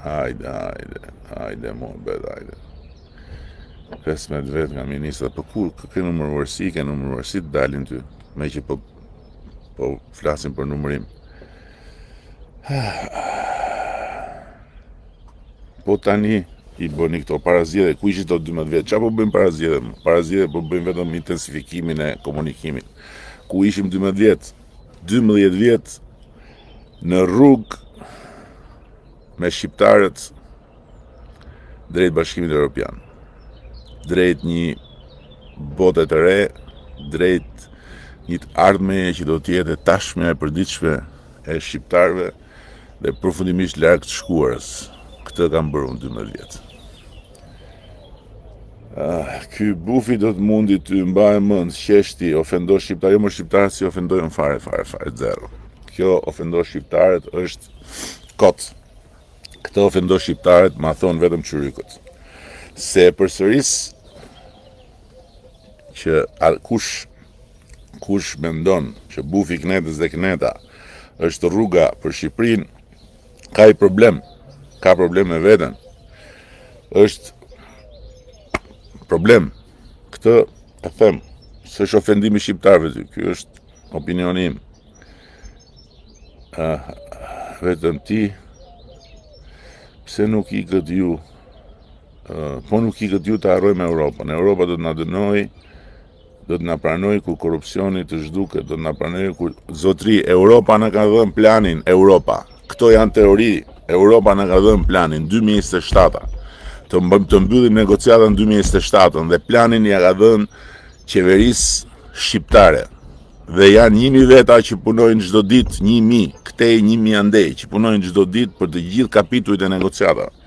Hajde, muhabet, hajde. 15 vet nga ministra, për kur ke numërvarësi, të dalin ty, me që po flasin për numërim. Po tani i bëni këto parazjedhe, ku ishi të 12 vjet? Qa po bëjmë parazjedhe? Parazjedhe po bëjmë vetëm intensifikimin e komunikimit. Ku ishim 12 vjet? 12 vjet në rrugë me shqiptarët drejt Bashkimit Evropian, drejt një bote të re, drejt një të ardhmeje që do të jetë tashme e përditshme e shqiptarëve dhe përfundimisht larg të shkuarës. Këtë kam bërë unë 12 vjet. Ky bufi do të mundi të mbajë mend, qeshti, ofendo shqiptarët, jo më shqiptarët si ofendojnë fare, zero. Kjo ofendo shqiptarët është kot. Këtë ofendo shqiptarët ma thonë vetëm çyrykët. Se përsëris që kush mendon që bufi Knetës dhe Kneta është rruga për Shqipërinë, ka problem me veten. Është problem. Këtë e them, s'është ofendimi shqiptarëve ty, ky është opinioni im. Vetëm ti, pse nuk i këtë ju, po nuk i këtë ju të harrojmë Europën. Europa do të na dënoj, do të na pranoj kur korupcioni të zhduket, do të na pranoj kur zotri, Europa na ka dhënë planin, Europa. Këto janë teori. Europa na ka dhënë planin 2027. Të mbyllim negociatën 2027 dhe planin ja ka dhënë qeverisë shqiptare. Dhe janë 1000 veta që punojnë çdo ditë, 1000, këtej 1000 andej, që punojnë çdo ditë për të gjithë kapitujt e negociatave.